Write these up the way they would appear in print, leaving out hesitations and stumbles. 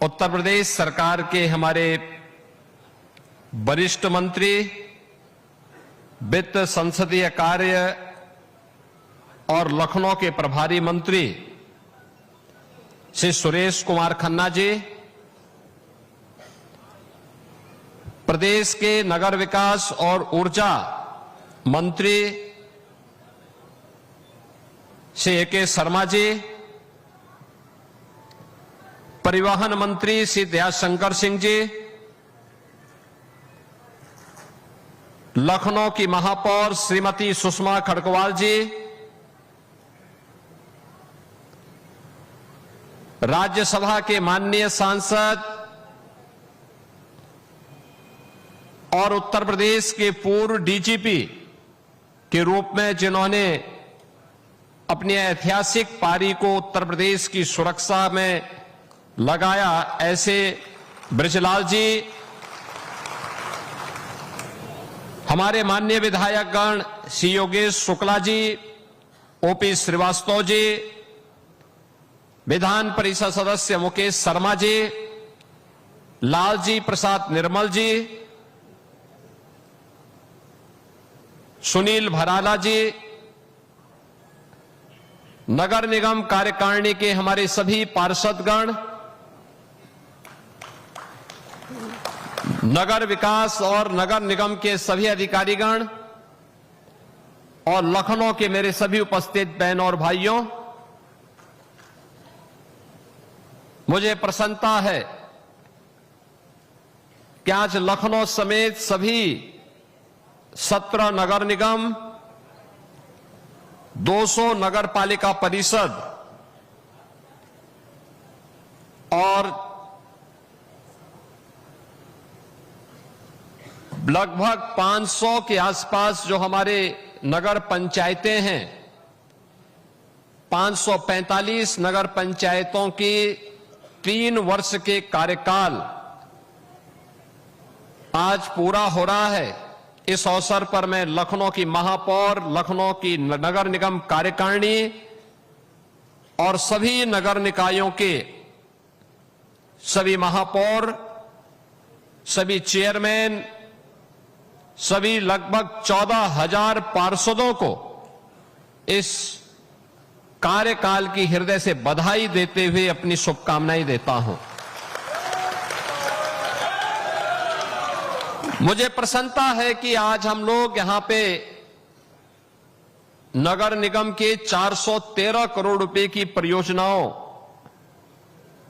उत्तर प्रदेश सरकार के हमारे वरिष्ठ मंत्री, वित्त संसदीय कार्य और लखनऊ के प्रभारी मंत्री श्री सुरेश कुमार खन्ना जी, प्रदेश के नगर विकास और ऊर्जा मंत्री श्री ए.के. शर्मा जी, परिवहन मंत्री श्री दयाशंकर सिंह जी, लखनऊ की महापौर श्रीमती सुषमा खड़गवाल जी, राज्यसभा के माननीय सांसद और उत्तर प्रदेश के पूर्व डीजीपी के रूप में जिन्होंने अपनी ऐतिहासिक पारी को उत्तर प्रदेश की सुरक्षा में लगाया, ऐसे ब्रजलाल जी, हमारे माननीय विधायकगण श्री योगेश शुक्ला जी, ओपी श्रीवास्तव जी, विधान परिषद सदस्य मुकेश शर्मा जी, लालजी प्रसाद निर्मल जी, सुनील भराला जी, नगर निगम कार्यकारिणी के हमारे सभी पार्षदगण, नगर विकास और नगर निगम के सभी अधिकारीगण और लखनऊ के मेरे सभी उपस्थित बहनों और भाइयों, मुझे प्रसन्नता है कि आज लखनऊ समेत सभी 17 नगर निगम, 200 नगर पालिका परिषद और लगभग 500 के आसपास जो हमारे नगर पंचायतें हैं, 545 नगर पंचायतों की 3 वर्ष के कार्यकाल आज पूरा हो रहा है। इस अवसर पर मैं लखनऊ की महापौर, लखनऊ की नगर निगम कार्यकारिणी और सभी नगर निकायों के सभी महापौर, सभी चेयरमैन, सभी लगभग 14,000 पार्षदों को इस कार्यकाल की हृदय से बधाई देते हुए अपनी शुभकामनाएं देता हूं। मुझे प्रसन्नता है कि आज हम लोग यहां पे नगर निगम के 413 करोड़ रुपए की परियोजनाओं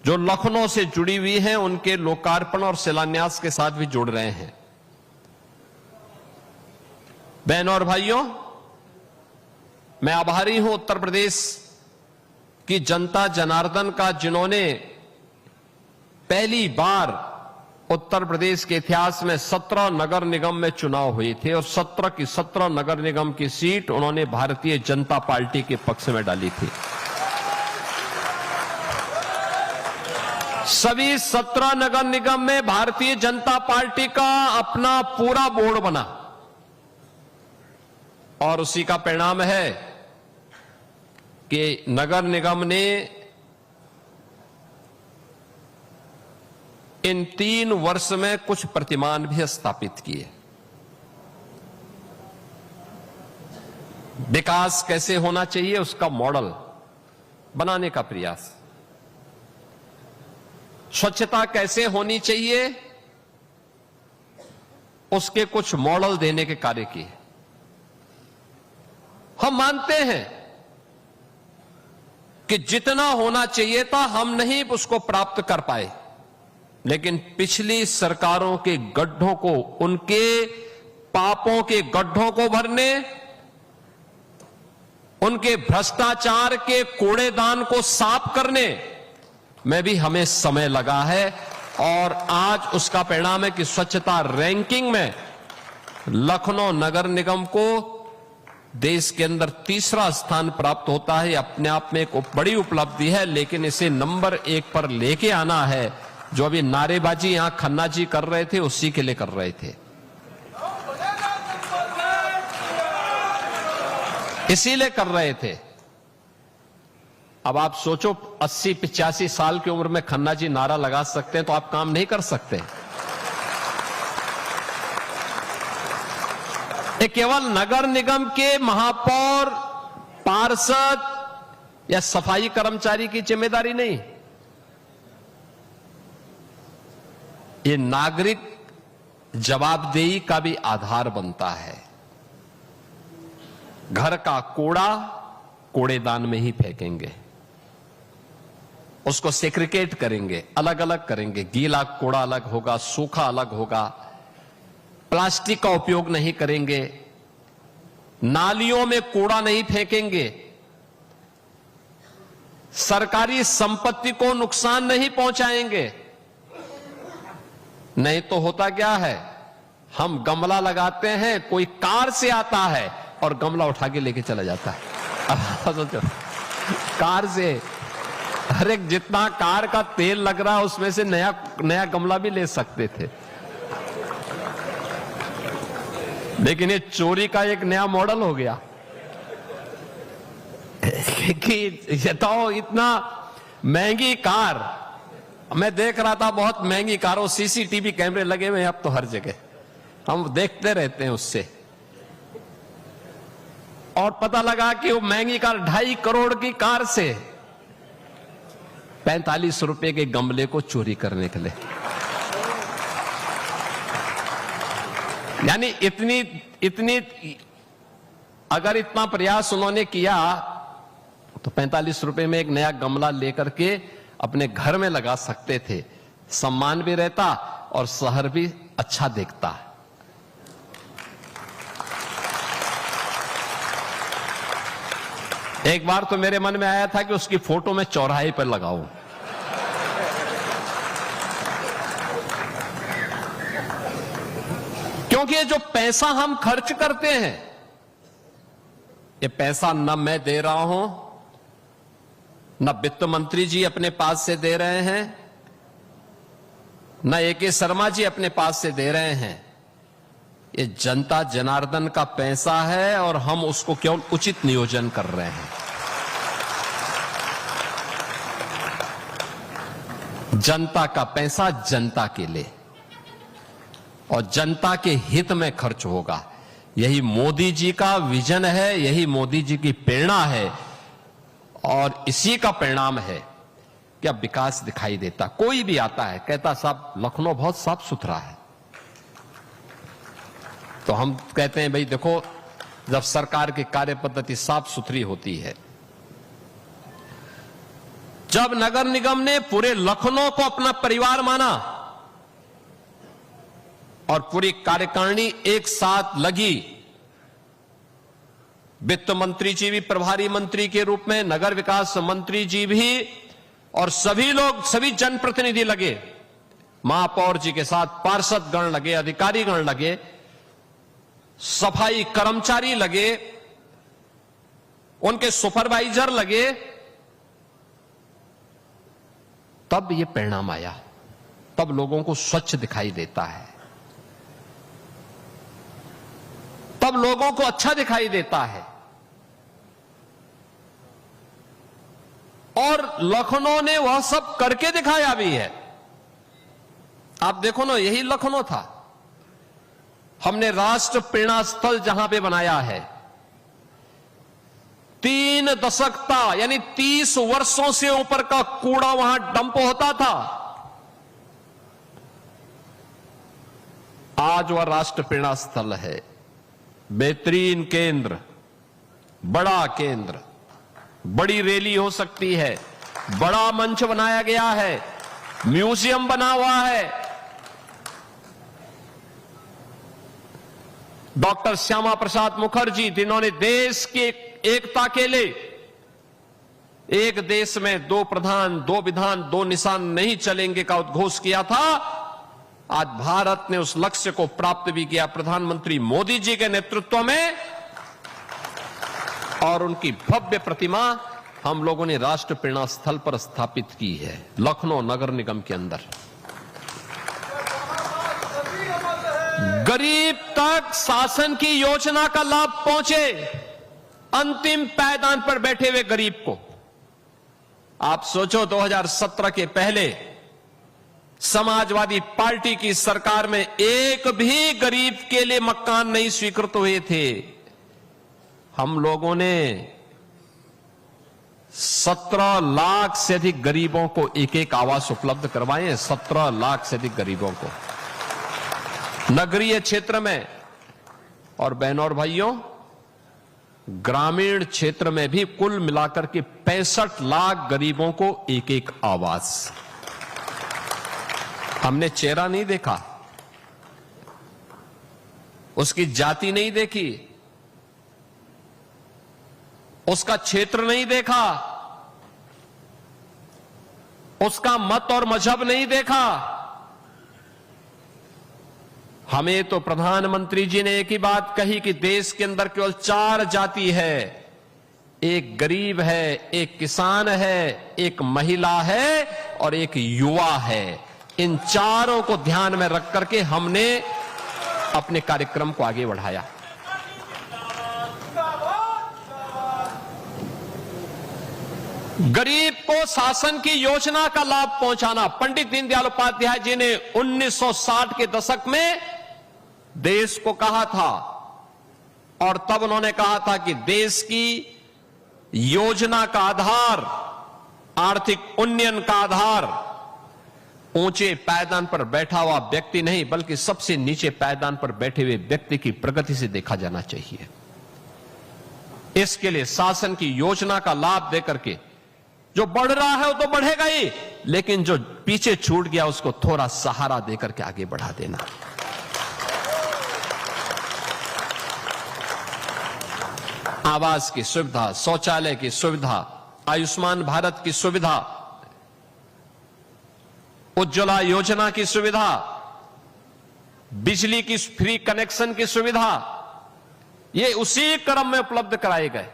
जो लखनऊ से जुड़ी हुई हैं, उनके लोकार्पण और शिलान्यास के साथ भी जुड़ रहे हैं। बहनों और भाइयों, मैं आभारी हूं उत्तर प्रदेश की जनता जनार्दन का, जिन्होंने पहली बार उत्तर प्रदेश के इतिहास में 17 नगर निगम में चुनाव हुए थे और 17 की 17 नगर निगम की सीट उन्होंने भारतीय जनता पार्टी के पक्ष में डाली थी। सभी 17 नगर निगम में भारतीय जनता पार्टी का अपना पूरा बोर्ड बना और उसी का परिणाम है कि नगर निगम ने इन 3 वर्ष में कुछ प्रतिमान भी स्थापित किए। विकास कैसे होना चाहिए उसका मॉडल बनाने का प्रयास, स्वच्छता कैसे होनी चाहिए उसके कुछ मॉडल देने के कार्य किए। हम मानते हैं कि जितना होना चाहिए था हम नहीं उसको प्राप्त कर पाए, लेकिन पिछली सरकारों के गड्ढों को, उनके पापों के गड्ढों को भरने, उनके भ्रष्टाचार के कूड़ेदान को साफ करने में भी हमें समय लगा है और आज उसका परिणाम है कि स्वच्छता रैंकिंग में लखनऊ नगर निगम को देश के अंदर 3रा स्थान प्राप्त होता है। अपने आप में एक बड़ी उपलब्धि है, लेकिन इसे नंबर 1 पर लेके आना है। जो अभी नारेबाजी यहां खन्ना जी कर रहे थे, उसी के लिए कर रहे थे। इसीलिए कर रहे थे। अब आप सोचो 80-85 साल की उम्र में खन्ना जी नारा लगा सकते हैं तो आप काम नहीं कर सकते। ये केवल नगर निगम के महापौर, पार्षद या सफाई कर्मचारी की जिम्मेदारी नहीं, ये नागरिक जवाबदेही का भी आधार बनता है। घर का कूड़ा कूड़ेदान में ही फेंकेंगे, उसको सेग्रीगेट करेंगे, अलग अलग करेंगे। गीला कूड़ा अलग होगा, सूखा अलग होगा, प्लास्टिक का उपयोग नहीं करेंगे, नालियों में कूड़ा नहीं फेंकेंगे, सरकारी संपत्ति को नुकसान नहीं पहुंचाएंगे। नहीं तो होता क्या है, हम गमला लगाते हैं, कोई कार से आता है और गमला उठा के लेके चला जाता है। अब सोचो, कार से, अरे जितना कार का तेल लग रहा है उसमें से नया गमला भी ले सकते थे, लेकिन ये चोरी का एक नया मॉडल हो गया कि ये तो इतना महंगी कार, मैं देख रहा था बहुत महंगी कारों, सीसीटीवी कैमरे लगे हुए हैं अब तो हर जगह, हम देखते रहते हैं उससे, और पता लगा कि वो महंगी कार 2.5 करोड़ की कार से 45 रुपए के गमले को चोरी करने के लिए, यानी इतनी अगर इतना प्रयास उन्होंने किया तो 45 रुपए में एक नया गमला लेकर के अपने घर में लगा सकते थे, सम्मान भी रहता और शहर भी अच्छा दिखता। एक बार तो मेरे मन में आया था कि उसकी फोटो मैं चौराहे पर लगाऊं, क्योंकि ये जो पैसा हम खर्च करते हैं, ये पैसा न मैं दे रहा हूं, न वित्त मंत्री जी अपने पास से दे रहे हैं, न ए.के. शर्मा जी अपने पास से दे रहे हैं, ये जनता जनार्दन का पैसा है और हम उसको केवल उचित नियोजन कर रहे हैं। जनता का पैसा जनता के लिए और जनता के हित में खर्च होगा, यही मोदी जी का विजन है, यही मोदी जी की प्रेरणा है और इसी का परिणाम है कि अब विकास दिखाई देता। कोई भी आता है कहता साहब लखनऊ बहुत साफ सुथरा है, तो हम कहते हैं भाई देखो, जब सरकार की कार्य पद्धति साफ सुथरी होती है, जब नगर निगम ने पूरे लखनऊ को अपना परिवार माना और पूरी कार्यकारिणी एक साथ लगी, वित्त मंत्री जी भी प्रभारी मंत्री के रूप में, नगर विकास मंत्री जी भी, और सभी लोग, सभी जनप्रतिनिधि लगे, महापौर जी के साथ पार्षद गण लगे, अधिकारी गण लगे, सफाई कर्मचारी लगे, उनके सुपरवाइजर लगे, तब ये परिणाम आया, तब लोगों को स्वच्छ दिखाई देता है, तब लोगों को अच्छा दिखाई देता है। और लखनऊ ने वह सब करके दिखाया भी है। आप देखो ना, यही लखनऊ था, हमने राष्ट्र प्रेरणा स्थल जहां पे बनाया है, 3 दशक था, यानी 30 वर्षों से ऊपर का कूड़ा वहां डंप होता था, आज वह राष्ट्र प्रेरणा स्थल है। बेहतरीन केंद्र, बड़ा केंद्र, बड़ी रैली हो सकती है, बड़ा मंच बनाया गया है, म्यूजियम बना हुआ है, डॉक्टर श्यामा प्रसाद मुखर्जी जिन्होंने देश की एकता के लिए, एक देश में 2 प्रधान 2 विधान 2 निशान नहीं चलेंगे का उद्घोष किया था, आज भारत ने उस लक्ष्य को प्राप्त भी किया प्रधानमंत्री मोदी जी के नेतृत्व में, और उनकी भव्य प्रतिमा हम लोगों ने राष्ट्र प्रेरणा स्थल पर स्थापित की है, लखनऊ नगर निगम के अंदर। गरीब तक शासन की योजना का लाभ पहुंचे, अंतिम पायदान पर बैठे हुए गरीब को, आप सोचो 2017 के पहले समाजवादी पार्टी की सरकार में एक भी गरीब के लिए मकान नहीं स्वीकृत हुए थे। हम लोगों ने 17 लाख से अधिक गरीबों को एक एक आवास उपलब्ध करवाए हैं। 17 लाख से अधिक गरीबों को नगरीय क्षेत्र में, और बहनों और भाइयों ग्रामीण क्षेत्र में भी कुल मिलाकर के 65 लाख गरीबों को एक एक आवास। हमने चेहरा नहीं देखा, उसकी जाति नहीं देखी, उसका क्षेत्र नहीं देखा, उसका मत और मजहब नहीं देखा। हमें तो प्रधानमंत्री जी ने एक ही बात कही कि देश के अंदर केवल 4 जाति है, एक गरीब है, एक किसान है, एक महिला है और एक युवा है। इन चारों को ध्यान में रख करके हमने अपने कार्यक्रम को आगे बढ़ाया। गरीब को शासन की योजना का लाभ पहुंचाना। पंडित दीनदयाल उपाध्याय जी ने 1960 के दशक में देश को कहा था, और तब उन्होंने कहा था कि देश की योजना का आधार, आर्थिक उन्नयन का आधार ऊंचे पायदान पर बैठा हुआ व्यक्ति नहीं, बल्कि सबसे नीचे पायदान पर बैठे हुए व्यक्ति की प्रगति से देखा जाना चाहिए। इसके लिए शासन की योजना का लाभ देकर के जो बढ़ रहा है वो तो बढ़ेगा ही, लेकिन जो पीछे छूट गया उसको थोड़ा सहारा देकर के आगे बढ़ा देना। आवास की सुविधा, शौचालय की सुविधा, आयुष्मान भारत की सुविधा, उज्ज्वला योजना की सुविधा, बिजली की फ्री कनेक्शन की सुविधा, ये उसी क्रम में उपलब्ध कराए गए,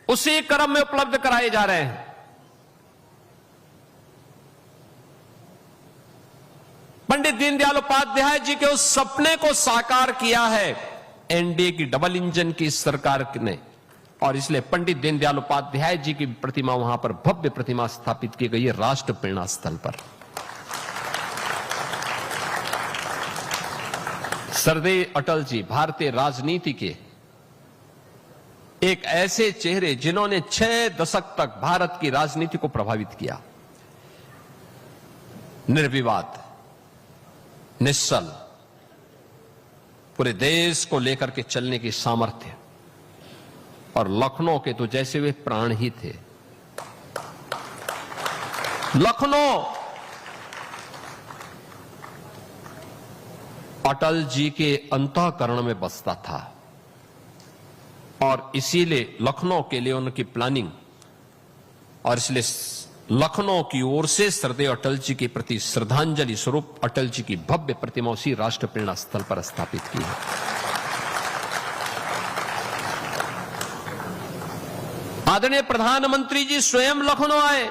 उसी क्रम में उपलब्ध कराए जा रहे हैं। पंडित दीनदयाल उपाध्याय जी के उस सपने को साकार किया है एनडीए की डबल इंजन की सरकार ने, और इसलिए पंडित दीनदयाल उपाध्याय जी की प्रतिमा वहां पर भव्य प्रतिमा स्थापित की गई है राष्ट्र प्रेरणा स्थल पर। सरदेव अटल जी भारतीय राजनीति के एक ऐसे चेहरे जिन्होंने 6 दशक तक भारत की राजनीति को प्रभावित किया। निर्विवाद, निश्चल, पूरे देश को लेकर के चलने की सामर्थ्य, और लखनऊ के तो जैसे वे प्राण ही थे। लखनऊ अटल जी के अंतःकरण में बसता था, और इसीलिए लखनऊ के लिए उनकी प्लानिंग, और इसलिए लखनऊ की ओर से सरदेव अटल जी के प्रति श्रद्धांजलि स्वरूप अटल जी की भव्य प्रतिमा उसी राष्ट्र प्रेरणा स्थल पर स्थापित की है। आदरणीय प्रधानमंत्री जी स्वयं लखनऊ आए,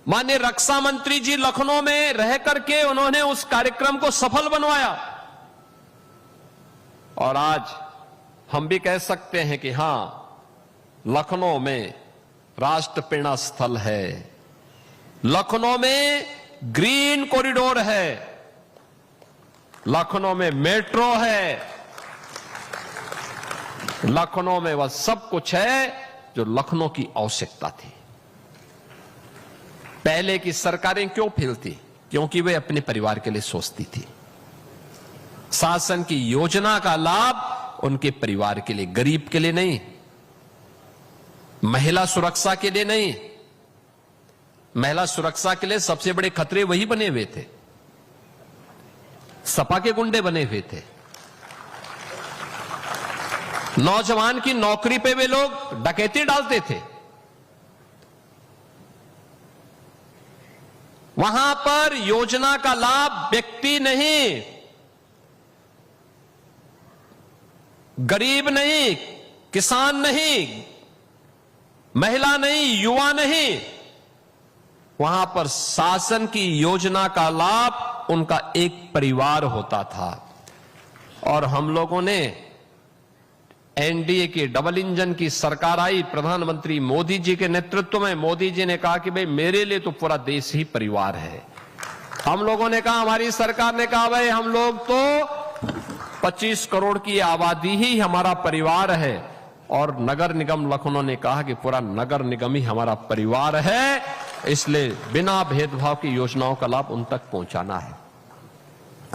माननीय रक्षा मंत्री जी लखनऊ में रह करके उन्होंने उस कार्यक्रम को सफल बनवाया, और आज हम भी कह सकते हैं कि हां, लखनऊ में राष्ट्र प्रेरणा स्थल है, लखनऊ में ग्रीन कॉरिडोर है, लखनऊ में मेट्रो है, लखनऊ में वह सब कुछ है जो लखनऊ की आवश्यकता थी। पहले की सरकारें क्यों फेल थी? क्योंकि वे अपने परिवार के लिए सोचती थी। शासन की योजना का लाभ उनके परिवार के लिए, गरीब के लिए नहीं, महिला सुरक्षा के लिए नहीं। महिला सुरक्षा के लिए सबसे बड़े खतरे वही बने हुए थे, सपा के गुंडे बने हुए थे। नौजवान की नौकरी पे वे लोग डकैती डालते थे। वहां पर योजना का लाभ व्यक्ति नहीं, गरीब नहीं, किसान नहीं, महिला नहीं, युवा नहीं, वहां पर शासन की योजना का लाभ उनका एक परिवार होता था। और हम लोगों ने एनडीए की डबल इंजन की सरकार आई, प्रधानमंत्री मोदी जी के नेतृत्व में। मोदी जी ने कहा कि भाई मेरे लिए तो पूरा देश ही परिवार है। हम लोगों ने कहा, हमारी सरकार ने कहा, भाई हम लोग तो 25 करोड़ की आबादी ही हमारा परिवार है। और नगर निगम लखनऊ ने कहा कि पूरा नगर निगम ही हमारा परिवार है, इसलिए बिना भेदभाव की योजनाओं का लाभ उन तक पहुंचाना है।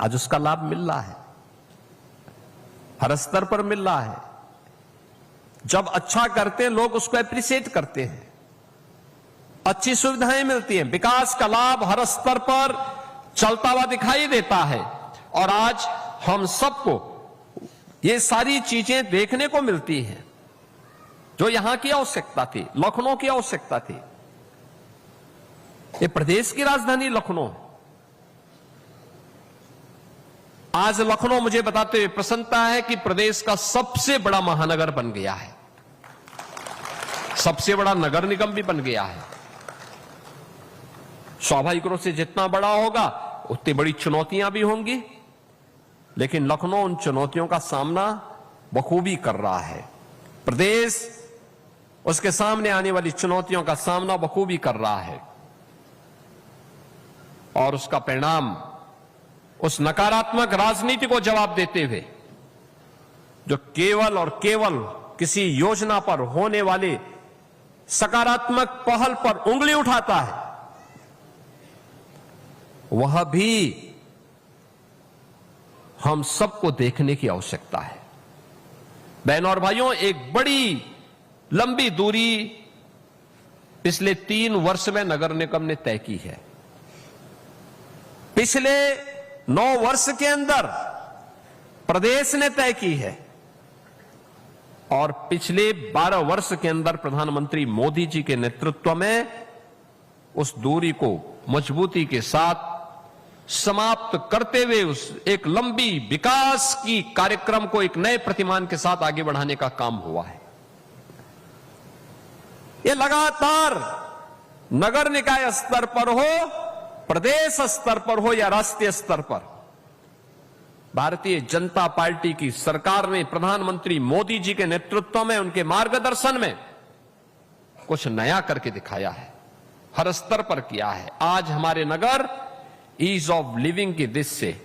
आज उसका लाभ मिल रहा है, हर स्तर पर मिल रहा है। जब अच्छा करते हैं लोग उसको एप्रिशिएट करते हैं, अच्छी सुविधाएं मिलती हैं, विकास का लाभ हर स्तर पर चलता हुआ दिखाई देता है। और आज हम सबको ये सारी चीजें देखने को मिलती हैं जो यहां की आवश्यकता थी, लखनऊ की आवश्यकता थी। ये प्रदेश की राजधानी लखनऊ। आज लखनऊ मुझे बताते हुए प्रसन्नता है कि प्रदेश का सबसे बड़ा महानगर बन गया है, सबसे बड़ा नगर निगम भी बन गया है। स्वाभाविक रूप से जितना बड़ा होगा उतनी बड़ी चुनौतियां भी होंगी, लेकिन लखनऊ उन चुनौतियों का सामना बखूबी कर रहा है। प्रदेश उसके सामने आने वाली चुनौतियों का सामना बखूबी कर रहा है। और उसका परिणाम उस नकारात्मक राजनीति को जवाब देते हुए जो केवल और केवल किसी योजना पर होने वाले सकारात्मक पहल पर उंगली उठाता है, वह भी हम सबको देखने की आवश्यकता है। बहनों और भाइयों, एक बड़ी लंबी दूरी पिछले 3 वर्ष में नगर निगम ने तय की है। पिछले 9 वर्ष के अंदर प्रदेश ने तय की है और पिछले 12 वर्ष के अंदर प्रधानमंत्री मोदी जी के नेतृत्व में उस दूरी को मजबूती के साथ समाप्त करते हुए उस एक लंबी विकास की कार्यक्रम को एक नए प्रतिमान के साथ आगे बढ़ाने का काम हुआ है। ये लगातार नगर निकाय स्तर पर हो, प्रदेश स्तर पर हो या राष्ट्रीय स्तर पर, भारतीय जनता पार्टी की सरकार ने प्रधानमंत्री मोदी जी के नेतृत्व में, उनके मार्गदर्शन में कुछ नया करके दिखाया है, हर स्तर पर किया है। आज हमारे नगर ईज ऑफ लिविंग की दृष्टि से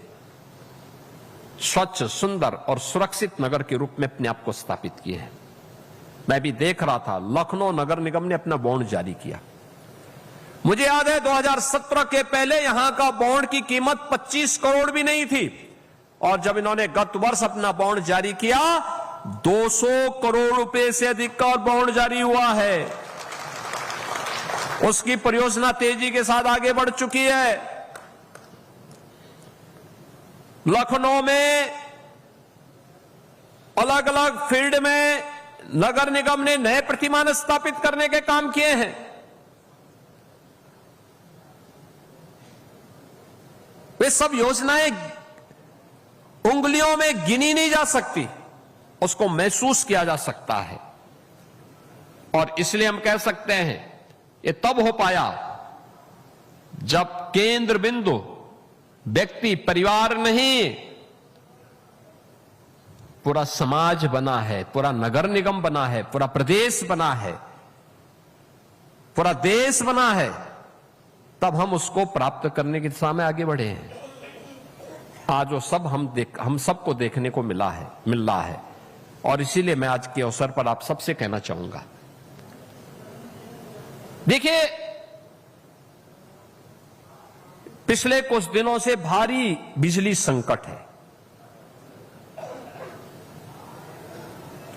स्वच्छ, सुंदर और सुरक्षित नगर के रूप में अपने आप को स्थापित किए हैं। मैं भी देख रहा था, लखनऊ नगर निगम ने अपना बॉन्ड जारी किया। मुझे याद है 2017 के पहले यहां का बॉन्ड की कीमत 25 करोड़ भी नहीं थी, और जब इन्होंने गत वर्ष अपना बॉन्ड जारी किया 200 करोड़ रुपए से अधिक का और बॉन्ड जारी हुआ है। उसकी परियोजना तेजी के साथ आगे बढ़ चुकी है। लखनऊ में अलग अलग फील्ड में नगर निगम ने नए प्रतिमान स्थापित करने के काम किए हैं। वे सब योजनाएं उंगलियों में गिनी नहीं जा सकती, उसको महसूस किया जा सकता है। और इसलिए हम कह सकते हैं ये तब हो पाया जब केंद्र बिंदु व्यक्ति, परिवार नहीं, पूरा समाज बना है, पूरा नगर निगम बना है, पूरा प्रदेश बना है, पूरा देश बना है। तब हम उसको प्राप्त करने की दिशा में आगे बढ़े हैं। आज वो सब हम सबको देखने को मिल रहा है। और इसीलिए मैं आज के अवसर पर आप सबसे कहना चाहूंगा, देखिए पिछले कुछ दिनों से भारी बिजली संकट है,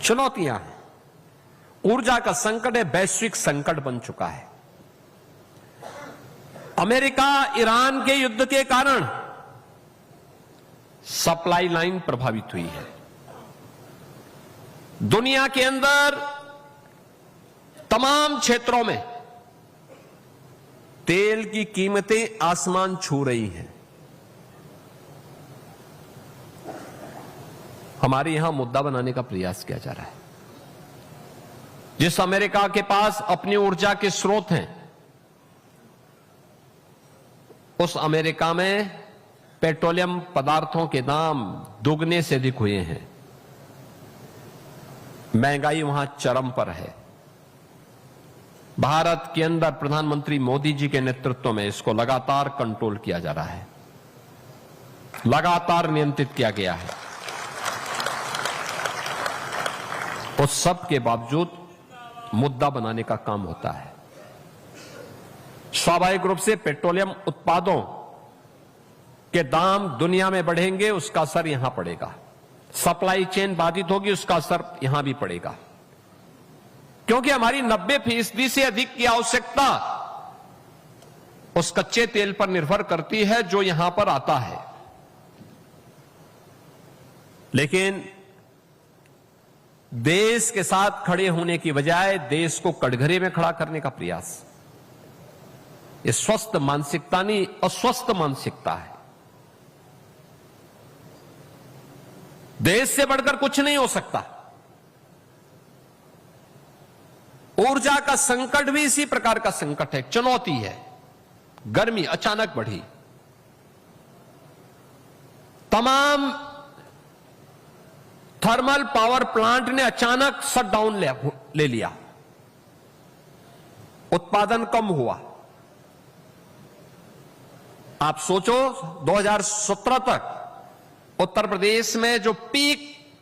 चुनौतियां हैं, ऊर्जा का संकट है, वैश्विक संकट बन चुका है। अमेरिका ईरान के युद्ध के कारण सप्लाई लाइन प्रभावित हुई है। दुनिया के अंदर तमाम क्षेत्रों में तेल की कीमतें आसमान छू रही हैं। हमारे यहां मुद्दा बनाने का प्रयास किया जा रहा है। जिस अमेरिका के पास अपनी ऊर्जा के स्रोत हैं, उस अमेरिका में पेट्रोलियम पदार्थों के दाम दुगने से अधिक हुए हैं। महंगाई वहां चरम पर है। भारत के अंदर प्रधानमंत्री मोदी जी के नेतृत्व में इसको लगातार कंट्रोल किया जा रहा है, लगातार नियंत्रित किया गया है। उस सब के बावजूद मुद्दा बनाने का काम होता है। स्वाभाविक रूप से पेट्रोलियम उत्पादों के दाम दुनिया में बढ़ेंगे, उसका असर यहां पड़ेगा। सप्लाई चेन बाधित होगी, उसका असर यहां भी पड़ेगा, क्योंकि हमारी 90% से अधिक की आवश्यकता उस कच्चे तेल पर निर्भर करती है जो यहां पर आता है। लेकिन देश के साथ खड़े होने की बजाय देश को कटघरे में खड़ा करने का प्रयास, ये स्वस्थ मानसिकता नहीं, अस्वस्थ मानसिकता है। देश से बढ़कर कुछ नहीं हो सकता। ऊर्जा का संकट भी इसी प्रकार का संकट है, चुनौती है। गर्मी अचानक बढ़ी, तमाम थर्मल पावर प्लांट ने अचानक शटडाउन ले लिया, उत्पादन कम हुआ। आप सोचो 2017 तक उत्तर प्रदेश में जो पीक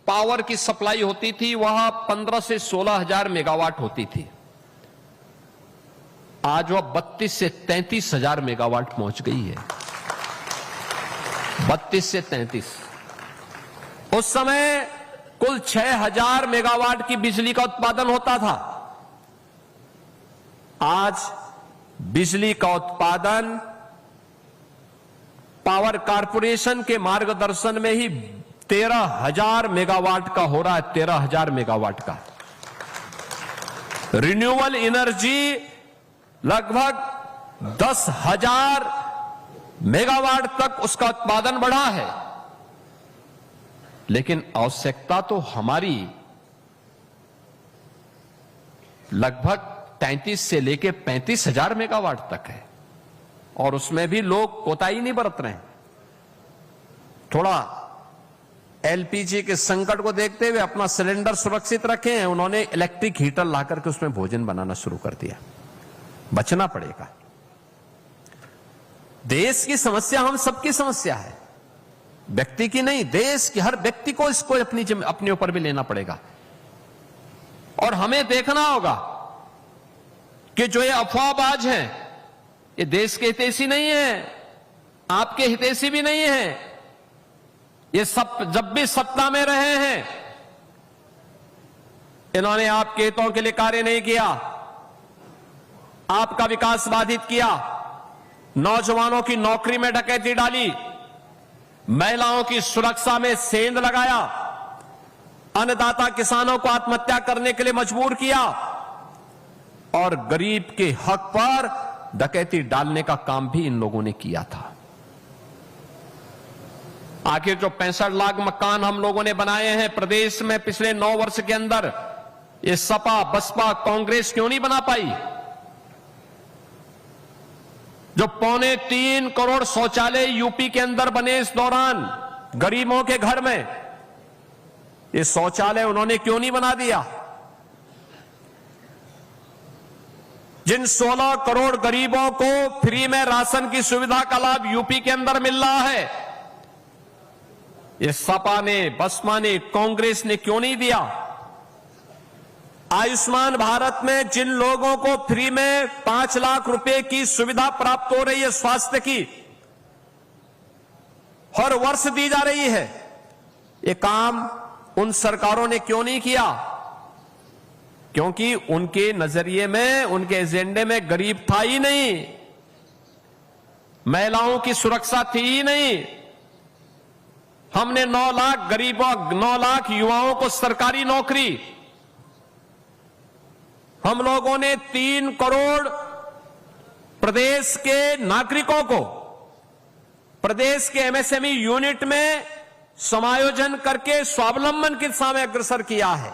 पावर की सप्लाई होती थी वह 15 से 16 हजार मेगावाट होती थी। आज वह 32 से 33 हजार मेगावाट पहुंच गई है। 32 से 33। उस समय कुल 6000 मेगावाट की बिजली का उत्पादन होता था। आज बिजली का उत्पादन पावर कारपोरेशन के मार्गदर्शन में ही 13,000 मेगावाट का हो रहा है। 13,000 मेगावाट का रिन्यूएबल एनर्जी लगभग 10,000 मेगावाट तक उसका उत्पादन बढ़ा है। लेकिन आवश्यकता तो हमारी लगभग 33 से लेकर 35,000 मेगावाट तक है, और उसमें भी लोग कोताही नहीं बरत रहे हैं। थोड़ा एलपीजी के संकट को देखते हुए अपना सिलेंडर सुरक्षित रखे हैं, उन्होंने इलेक्ट्रिक हीटर लाकर के उसमें भोजन बनाना शुरू कर दिया। बचना पड़ेगा। देश की समस्या हम सबकी समस्या है, व्यक्ति की नहीं, देश की। हर व्यक्ति को इसको अपने ऊपर भी लेना पड़ेगा। और हमें देखना होगा कि जो ये अफवाहबाज हैं, ये देश के हितैषी नहीं है, आपके हितैषी भी नहीं है। ये सब जब भी सत्ता में रहे हैं, इन्होंने आपके हितों के लिए कार्य नहीं किया, आपका विकास बाधित किया, नौजवानों की नौकरी में डकैती डाली, महिलाओं की सुरक्षा में सेंध लगाया, अन्नदाता किसानों को आत्महत्या करने के लिए मजबूर किया, और गरीब के हक पर डकैती डालने का काम भी इन लोगों ने किया था। आखिर जो 65 लाख मकान हम लोगों ने बनाए हैं प्रदेश में पिछले 9 वर्ष के अंदर, ये सपा बसपा कांग्रेस क्यों नहीं बना पाई? जो 3.25 करोड़ शौचालय यूपी के अंदर बने इस दौरान गरीबों के घर में, ये शौचालय उन्होंने क्यों नहीं बना दिया? जिन 16 करोड़ गरीबों को फ्री में राशन की सुविधा का लाभ यूपी के अंदर मिल रहा है, ये सपा ने, बसपा ने, कांग्रेस ने क्यों नहीं दिया? आयुष्मान भारत में जिन लोगों को फ्री में 5 लाख रुपए की सुविधा प्राप्त हो रही है स्वास्थ्य की, हर वर्ष दी जा रही है, ये काम उन सरकारों ने क्यों नहीं किया? क्योंकि उनके नजरिए में, उनके एजेंडे में गरीब था ही नहीं, महिलाओं की सुरक्षा थी ही नहीं। हमने 9 लाख गरीबों, 9 लाख युवाओं को सरकारी नौकरी, हम लोगों ने 3 करोड़ प्रदेश के नागरिकों को प्रदेश के एमएसएमई यूनिट में समायोजन करके स्वावलंबन की दिशा में अग्रसर किया है।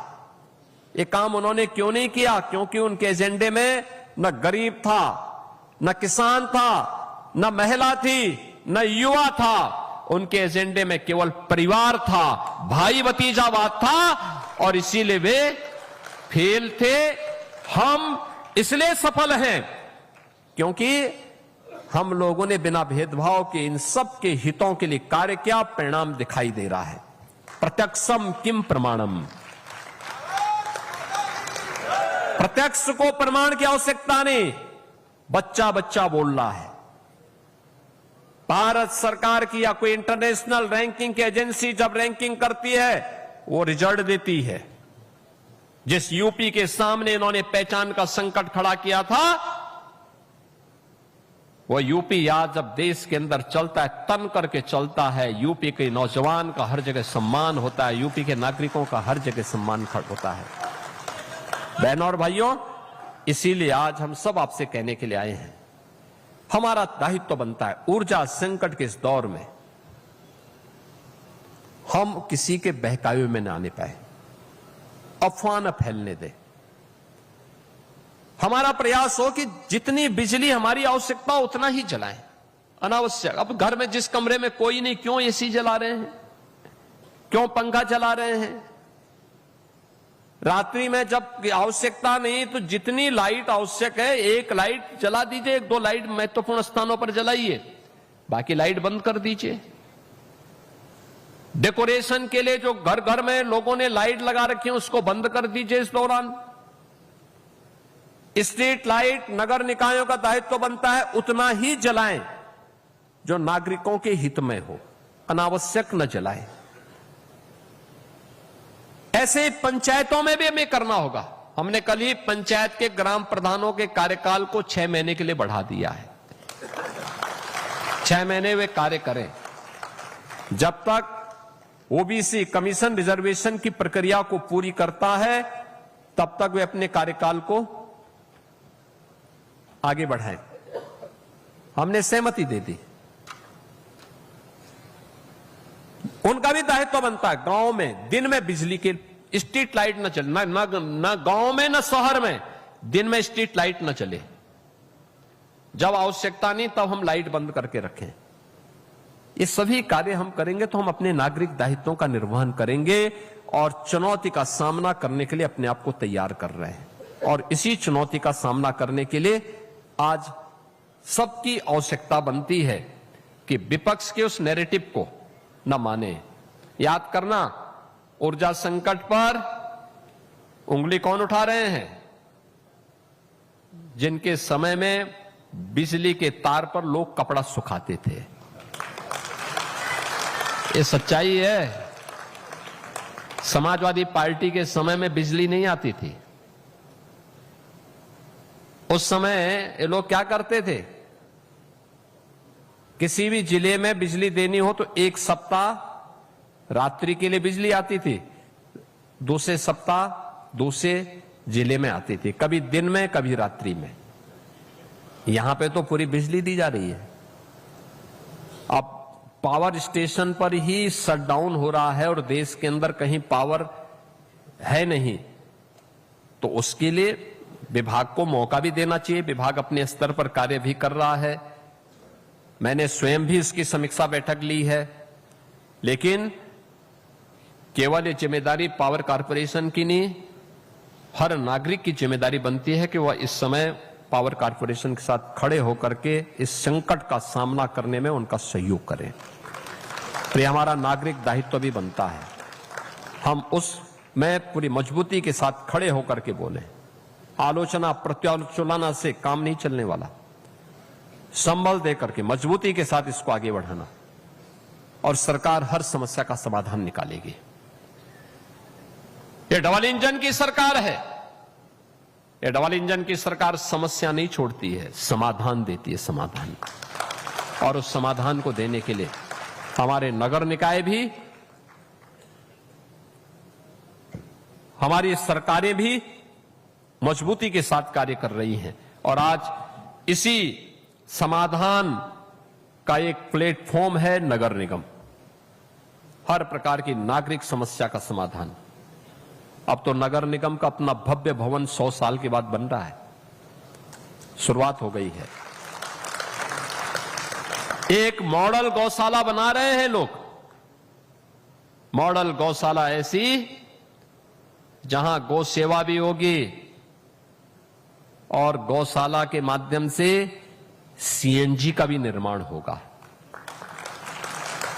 ये काम उन्होंने क्यों नहीं किया? क्योंकि उनके एजेंडे में न गरीब था, न किसान था, न महिला थी, न युवा था। उनके एजेंडे में केवल परिवार था, भाई भतीजावाद था, और इसीलिए वे फेल थे। हम इसलिए सफल हैं क्योंकि हम लोगों ने बिना भेदभाव के इन सब के हितों के लिए कार्य किया। परिणाम दिखाई दे रहा है। प्रत्यक्षम किम प्रमाणम। प्रत्यक्ष को प्रमाण की आवश्यकता नहीं, बच्चा बच्चा बोल रहा है। भारत सरकार की या कोई इंटरनेशनल रैंकिंग की एजेंसी जब रैंकिंग करती है वो रिजल्ट देती है। जिस यूपी के सामने इन्होंने पहचान का संकट खड़ा किया था, वो यूपी आज जब देश के अंदर चलता है, तन करके चलता है। यूपी के नौजवान का हर जगह सम्मान होता है, यूपी के नागरिकों का हर जगह सम्मान होता है। बहनों और भाइयों, इसीलिए आज हम सब आपसे कहने के लिए आए हैं, हमारा दायित्व बनता है ऊर्जा संकट के इस दौर में हम किसी के बहकावे में न आने पाए, अफवाह न फैलने दे। हमारा प्रयास हो कि जितनी बिजली हमारी आवश्यकता उतना ही जलाएं, अनावश्यक। अब घर में जिस कमरे में कोई नहीं, क्यों एसी जला रहे हैं, क्यों पंखा चला रहे हैं? रात्रि में जब आवश्यकता नहीं तो जितनी लाइट आवश्यक है, एक लाइट जला दीजिए, एक दो लाइट महत्वपूर्ण स्थानों पर जलाइए, बाकी लाइट बंद कर दीजिए। डेकोरेशन के लिए जो घर घर में लोगों ने लाइट लगा रखी है उसको बंद कर दीजिए। इस दौरान स्ट्रीट लाइट नगर निकायों का दायित्व बनता है उतना ही जलाएं जो नागरिकों के हित में हो, अनावश्यक न जलाएं। ऐसे पंचायतों में भी हमें करना होगा। हमने कल ही पंचायत के ग्राम प्रधानों के कार्यकाल को 6 महीने के लिए बढ़ा दिया है। 6 महीने वे कार्य करें। जब तक ओबीसी कमीशन रिजर्वेशन की प्रक्रिया को पूरी करता है तब तक वे अपने कार्यकाल को आगे बढ़ाएं। हमने सहमति दे दी। उनका भी दायित्व बनता है गांव में दिन में बिजली के स्ट्रीट लाइट न चले, न गांव में न शहर में दिन में स्ट्रीट लाइट न चले। जब आवश्यकता नहीं तब हम लाइट बंद करके रखें। ये सभी कार्य हम करेंगे तो हम अपने नागरिक दायित्वों का निर्वहन करेंगे और चुनौती का सामना करने के लिए अपने आप को तैयार कर रहे हैं। और इसी चुनौती का सामना करने के लिए आज सबकी आवश्यकता बनती है कि विपक्ष के उस नैरेटिव को न माने। याद करना, ऊर्जा संकट पर उंगली कौन उठा रहे हैं? जिनके समय में बिजली के तार पर लोग कपड़ा सुखाते थे। ये सच्चाई है। समाजवादी पार्टी के समय में बिजली नहीं आती थी। उस समय ये लोग क्या करते थे? किसी भी जिले में बिजली देनी हो तो एक सप्ताह रात्रि के लिए बिजली आती थी, दूसरे सप्ताह दूसरे जिले में आती थी, कभी दिन में कभी रात्रि में। यहां पे तो पूरी बिजली दी जा रही है। अब पावर स्टेशन पर ही शटडाउन हो रहा है और देश के अंदर कहीं पावर है नहीं, तो उसके लिए विभाग को मौका भी देना चाहिए। विभाग अपने स्तर पर कार्य भी कर रहा है। मैंने स्वयं भी इसकी समीक्षा बैठक ली है। लेकिन केवल ये जिम्मेदारी पावर कॉर्पोरेशन की नहीं, हर नागरिक की जिम्मेदारी बनती है कि वह इस समय पावर कॉर्पोरेशन के साथ खड़े होकर के इस संकट का सामना करने में उनका सहयोग करें। तो ये हमारा नागरिक दायित्व भी बनता है। हम उसमें पूरी मजबूती के साथ खड़े होकर के बोले। आलोचना प्रत्यालोचना से काम नहीं चलने वाला। संबल देकर के मजबूती के साथ इसको आगे बढ़ाना और सरकार हर समस्या का समाधान निकालेगी। ये डबल इंजन की सरकार है। ये डबल इंजन की सरकार समस्या नहीं छोड़ती है, समाधान देती है, समाधान। और उस समाधान को देने के लिए हमारे नगर निकाय भी, हमारी सरकारें भी मजबूती के साथ कार्य कर रही हैं। और आज इसी समाधान का एक प्लेटफॉर्म है नगर निगम। हर प्रकार की नागरिक समस्या का समाधान। अब तो नगर निगम का अपना भव्य भवन 100 साल के बाद बन रहा है, शुरुआत हो गई है। एक मॉडल गौशाला बना रहे हैं लोग। मॉडल गौशाला ऐसी जहां गौ सेवा भी होगी और गौशाला के माध्यम से सीएनजी का भी निर्माण होगा,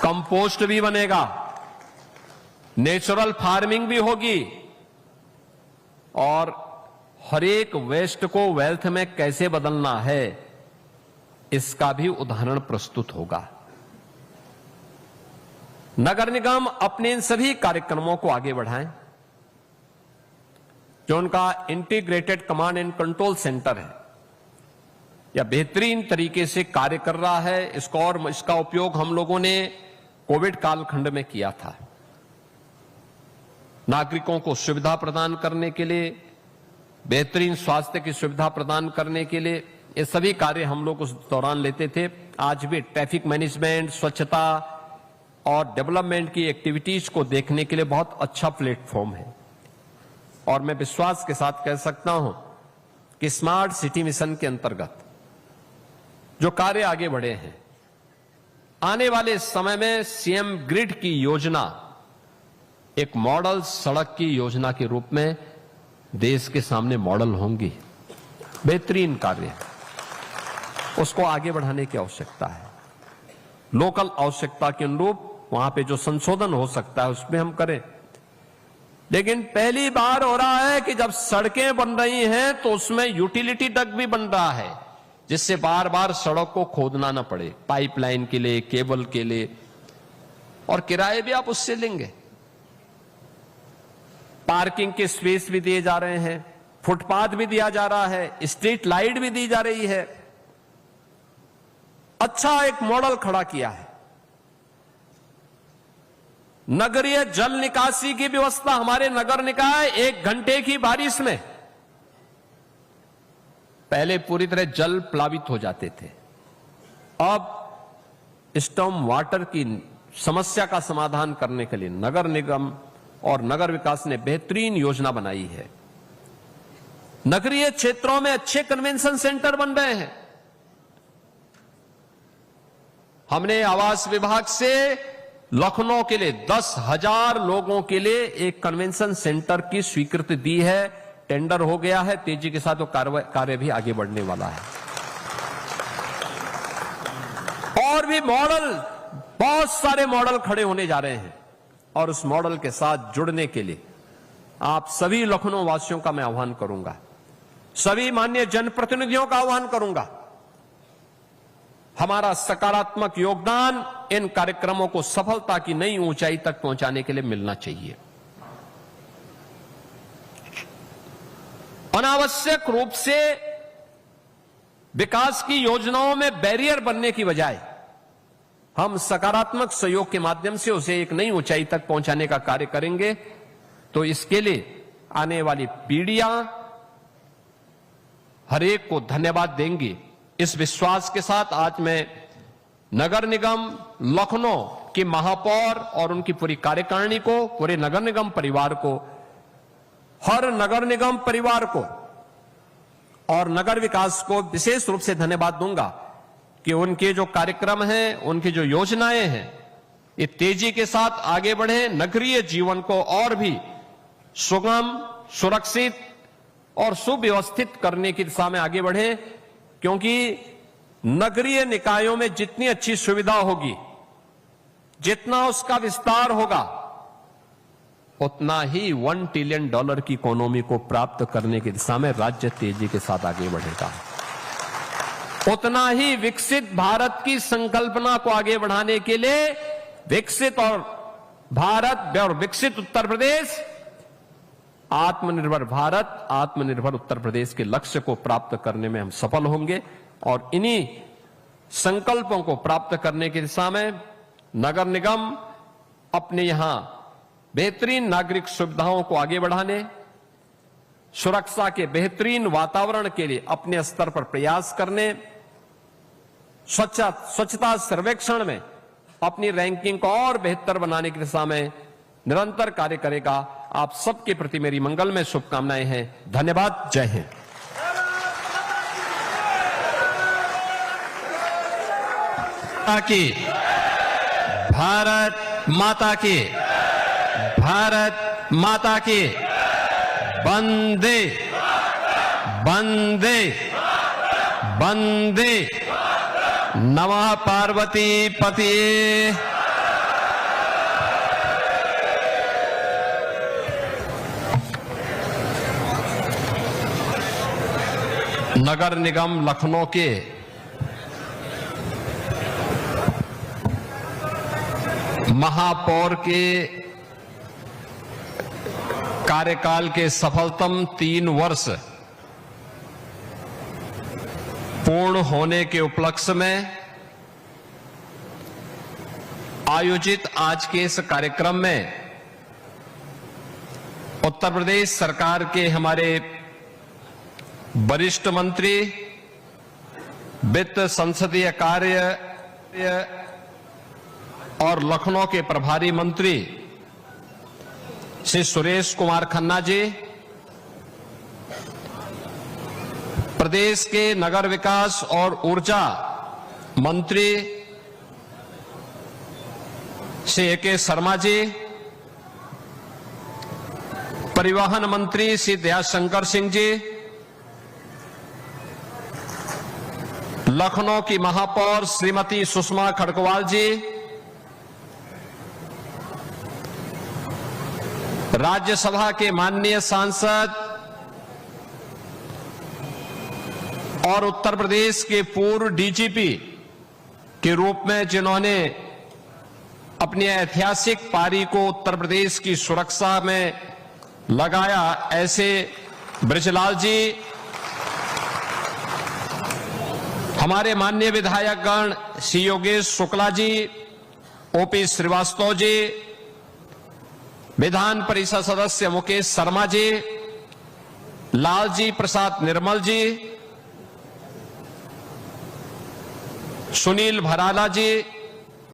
कंपोस्ट भी बनेगा, नेचुरल फार्मिंग भी होगी और हर एक वेस्ट को वेल्थ में कैसे बदलना है इसका भी उदाहरण प्रस्तुत होगा। नगर निगम अपने इन सभी कार्यक्रमों को आगे बढ़ाएं। जो उनका integrated command and control centre है या बेहतरीन तरीके से कार्य कर रहा है, इसका उपयोग हम लोगों ने कोविड कालखंड में किया था। नागरिकों को सुविधा प्रदान करने के लिए, बेहतरीन स्वास्थ्य की सुविधा प्रदान करने के लिए ये सभी कार्य हम लोग उस दौरान लेते थे। आज भी ट्रैफिक मैनेजमेंट, स्वच्छता और डेवलपमेंट की एक्टिविटीज को देखने के लिए बहुत अच्छा प्लेटफॉर्म है और मैं विश्वास के साथ कह सकता हूं कि स्मार्ट सिटी मिशन के अंतर्गत जो कार्य आगे बढ़े हैं, आने वाले समय में सीएम ग्रिड की योजना एक मॉडल सड़क की योजना के रूप में देश के सामने मॉडल होंगी। बेहतरीन कार्य, उसको आगे बढ़ाने की आवश्यकता है। लोकल आवश्यकता के अनुरूप वहां पे जो संशोधन हो सकता है उसमें हम करें, लेकिन पहली बार हो रहा है कि जब सड़कें बन रही हैं तो उसमें यूटिलिटी डक्ट भी बन रहा है, जिससे बार बार सड़क को खोदना ना पड़े, पाइपलाइन के लिए, केबल के लिए, और किराए भी आप उससे लेंगे। पार्किंग के स्पेस भी दिए जा रहे हैं, फुटपाथ भी दिया जा रहा है, स्ट्रीट लाइट भी दी जा रही है। अच्छा एक मॉडल खड़ा किया है। नगरीय जल निकासी की व्यवस्था, हमारे नगर निकाय 1 घंटे की बारिश में पहले पूरी तरह जल प्लावित हो जाते थे, अब स्टॉर्म वाटर की समस्या का समाधान करने के लिए नगर निगम और नगर विकास ने बेहतरीन योजना बनाई है। नगरीय क्षेत्रों में अच्छे कन्वेंशन सेंटर बन रहे हैं। हमने आवास विभाग से लखनऊ के लिए 10,000 लोगों के लिए एक कन्वेंशन सेंटर की स्वीकृति दी है। टेंडर हो गया है, तेजी के साथ वो कार्य भी आगे बढ़ने वाला है। और भी मॉडल, बहुत सारे मॉडल खड़े होने जा रहे हैं और उस मॉडल के साथ जुड़ने के लिए आप सभी लखनऊ वासियों का मैं आह्वान करूंगा, सभी माननीय जनप्रतिनिधियों का आह्वान करूंगा। हमारा सकारात्मक योगदान इन कार्यक्रमों को सफलता की नई ऊंचाई तक पहुंचाने के लिए मिलना चाहिए। अनावश्यक रूप से विकास की योजनाओं में बैरियर बनने की बजाय हम सकारात्मक सहयोग के माध्यम से उसे एक नई ऊंचाई तक पहुंचाने का कार्य करेंगे, तो इसके लिए आने वाली पीढ़ियां हर एक को धन्यवाद देंगी। इस विश्वास के साथ आज मैं नगर निगम लखनऊ की महापौर और उनकी पूरी कार्यकारिणी को, पूरे नगर निगम परिवार को, हर नगर निगम परिवार को और नगर विकास को विशेष रूप से धन्यवाद दूंगा कि उनके जो कार्यक्रम हैं, उनकी जो योजनाएं हैं, ये तेजी के साथ आगे बढ़े, नगरीय जीवन को और भी सुगम, सुरक्षित और सुव्यवस्थित करने की दिशा में आगे बढ़े। क्योंकि नगरीय निकायों में जितनी अच्छी सुविधा होगी, जितना उसका विस्तार होगा, उतना ही $1 ट्रिलियन की इकोनॉमी को प्राप्त करने की दिशा में राज्य तेजी के साथ आगे बढ़ेगा। उतना ही विकसित भारत की संकल्पना को आगे बढ़ाने के लिए विकसित और भारत और विकसित उत्तर प्रदेश, आत्मनिर्भर भारत, आत्मनिर्भर उत्तर प्रदेश के लक्ष्य को प्राप्त करने में हम सफल होंगे। और इन्हीं संकल्पों को प्राप्त करने की दिशा में नगर निगम अपने यहां बेहतरीन नागरिक सुविधाओं को आगे बढ़ाने, सुरक्षा के बेहतरीन वातावरण के लिए अपने स्तर पर प्रयास करने, स्वच्छता सर्वेक्षण में अपनी रैंकिंग को और बेहतर बनाने की दिशा में निरंतर कार्य करेगा। आप सबके प्रति मेरी मंगलमय शुभकामनाएं हैं। धन्यवाद। जय हिंद। की भारत माता की, भारत माता की। वंदे वंदे वंदे नमः पार्वती पतिये। नगर निगम लखनऊ के महापौर के कार्यकाल के सफलतम 3 वर्ष पूर्ण होने के उपलक्ष्य में आयोजित आज के इस कार्यक्रम में उत्तर प्रदेश सरकार के हमारे वरिष्ठ मंत्री, वित्त संसदीय कार्य और लखनऊ के प्रभारी मंत्री श्री सुरेश कुमार खन्ना जी, प्रदेश के नगर विकास और ऊर्जा मंत्री श्री ए.के. शर्मा जी, परिवहन मंत्री श्री दयाशंकर सिंह जी, लखनऊ की महापौर श्रीमती सुषमा खड़गवाल जी, राज्यसभा के माननीय सांसद और उत्तर प्रदेश के पूर्व डीजीपी के रूप में जिन्होंने अपनी ऐतिहासिक पारी को उत्तर प्रदेश की सुरक्षा में लगाया, ऐसे ब्रजलाल जी, हमारे माननीय विधायकगण श्री योगेश शुक्ला जी, ओपी श्रीवास्तव जी, विधान परिषद सदस्य मुकेश शर्मा जी, लालजी प्रसाद निर्मल जी, सुनील भराला जी,